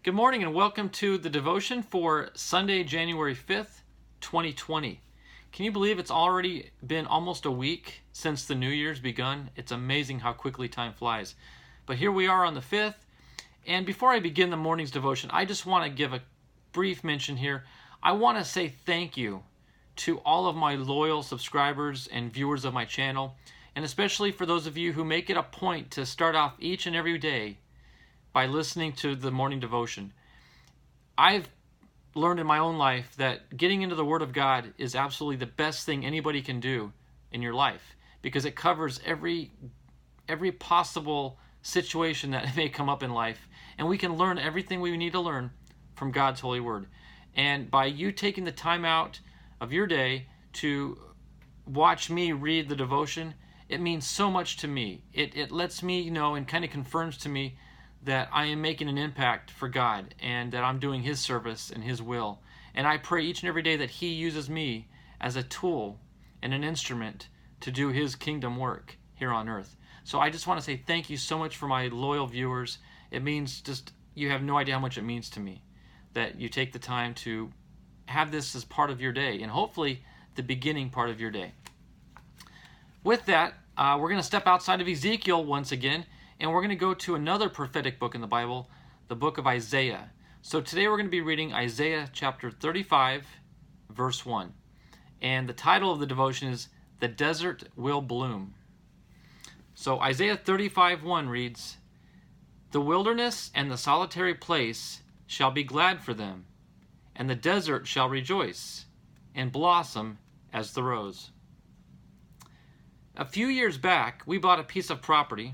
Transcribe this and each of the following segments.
Good morning and welcome to the devotion for Sunday, January 5th, 2020. Can you believe it's already been almost a week since the New Year's begun? It's amazing how quickly time flies. But here we are on the 5th, and before I begin the morning's devotion, I just want to give a brief mention here. I want to say thank you to all of my loyal subscribers and viewers of my channel, and especially for those of you who make it a point to start off each and every day by listening to the morning devotion. I've learned in my own life that getting into the Word of God is absolutely the best thing anybody can do in your life, because it covers every possible situation that may come up in life, and we can learn everything we need to learn from God's holy Word. And by you taking the time out of your day to watch me read the devotion, it means so much to me. It lets me know and kind of confirms to me that I am making an impact for God and that I'm doing His service and His will. And I pray each and every day that He uses me as a tool and an instrument to do His kingdom work here on earth. So I just want to say thank you so much for my loyal viewers. It means just, you have no idea how much it means to me that you take the time to have this as part of your day, and hopefully the beginning part of your day. With that, we're going to step outside of Ezekiel once again, and we're going to go to another prophetic book in the Bible, the book of Isaiah. So today we're going to be reading Isaiah chapter 35, verse 1. And the title of the devotion is The Desert Will Bloom. So Isaiah 35:1 reads, "The wilderness and the solitary place shall be glad for them, and the desert shall rejoice and blossom as the rose." A few years back, we bought a piece of property,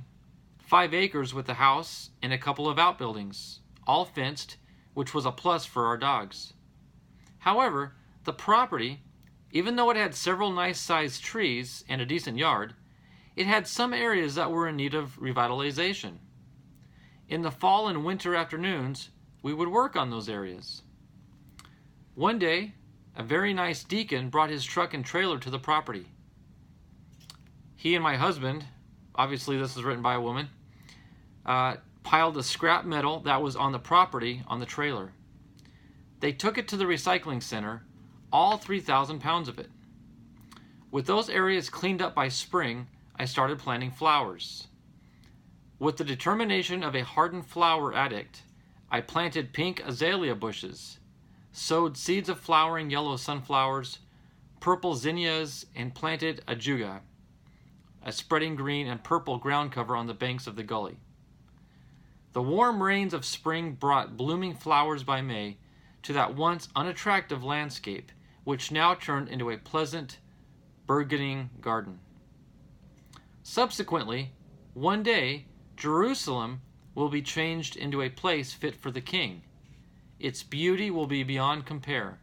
5 acres with a house and a couple of outbuildings, all fenced, which was a plus for our dogs. However, the property, even though it had several nice-sized trees and a decent yard, it had some areas that were in need of revitalization. In the fall and winter afternoons, we would work on those areas. One day, a very nice deacon brought his truck and trailer to the property. He and my husband, obviously this is written by a woman, piled the scrap metal that was on the property on the trailer. They took it to the recycling center, all 3,000 pounds of it. With those areas cleaned up by spring, I started planting flowers. With the determination of a hardened flower addict, I planted pink azalea bushes, sowed seeds of flowering yellow sunflowers, purple zinnias, and planted ajuga, a spreading green and purple ground cover on the banks of the gully. The warm rains of spring brought blooming flowers by May to that once unattractive landscape, which now turned into a pleasant, burgeoning garden. Subsequently, one day, Jerusalem will be changed into a place fit for the King. Its beauty will be beyond compare.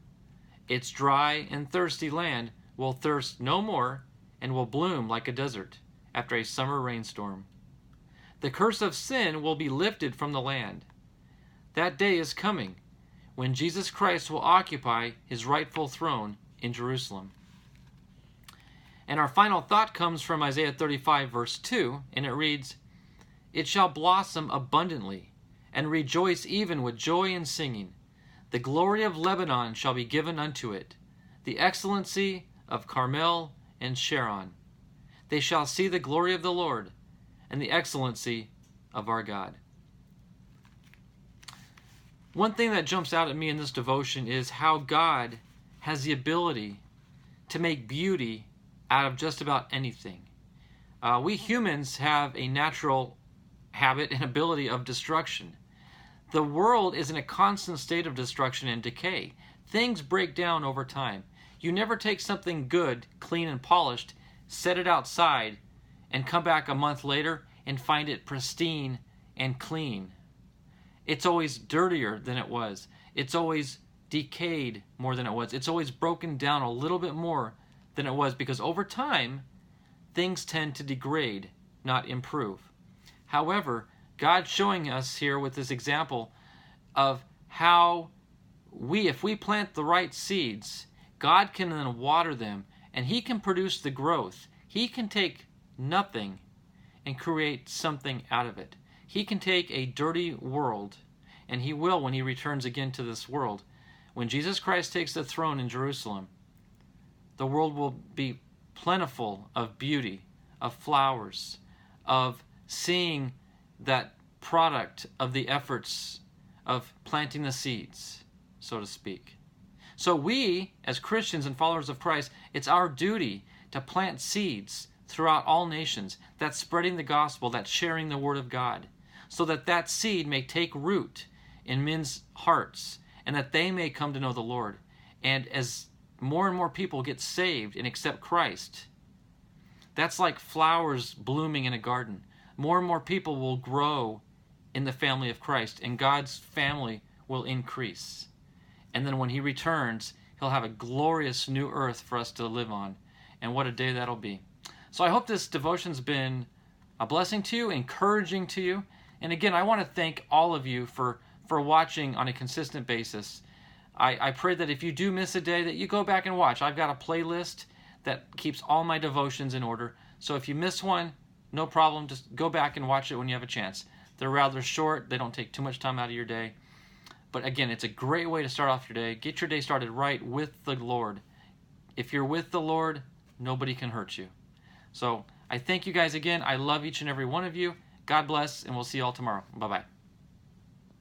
Its dry and thirsty land will thirst no more and will bloom like a desert after a summer rainstorm. The curse of sin will be lifted from the land. That day is coming when Jesus Christ will occupy His rightful throne in Jerusalem. And our final thought comes from Isaiah 35, verse 2, and it reads, "It shall blossom abundantly, and rejoice even with joy and singing. The glory of Lebanon shall be given unto it, the excellency of Carmel and Sharon. They shall see the glory of the Lord, and the excellency of our God." One thing that jumps out at me in this devotion is how God has the ability to make beauty out of just about anything. We humans have a natural habit and ability of destruction. The world is in a constant state of destruction and decay. Things break down over time. You never take something good, clean and polished, set it outside, and come back a month later and find it pristine and clean. It's always dirtier than it was. It's always decayed more than it was. It's always broken down a little bit more than it was, because over time, things tend to degrade, not improve. However, God's showing us here with this example of how if we plant the right seeds, God can then water them, and He can produce the growth. He can take nothing and create something out of it. He can take a dirty world and he will when he returns again to this world. When Jesus Christ takes the throne in Jerusalem, the world will be plentiful of beauty, of flowers, of seeing that product of the efforts of planting the seeds, so to speak. So we, as Christians and followers of Christ, it's our duty to plant seeds throughout all nations. That's spreading the gospel, that's sharing the word of God, so that that seed may take root in men's hearts and that they may come to know the Lord. And as more and more people get saved and accept Christ, that's like flowers blooming in a garden. More and more people will grow in the family of Christ, and God's family will increase. And then when he returns, he'll have a glorious new earth for us to live on. And what a day that'll be. So I hope this devotion's been a blessing to you, encouraging to you. And again, I want to thank all of you for watching on a consistent basis. I pray that if you do miss a day, that you go back and watch. I've got a playlist that keeps all my devotions in order. So if you miss one, no problem. Just go back and watch it when you have a chance. They're rather short. They don't take too much time out of your day. But again, it's a great way to start off your day. Get your day started right with the Lord. If you're with the Lord, nobody can hurt you. So I thank you guys again. I love each and every one of you. God bless, and we'll see you all tomorrow. Bye-bye.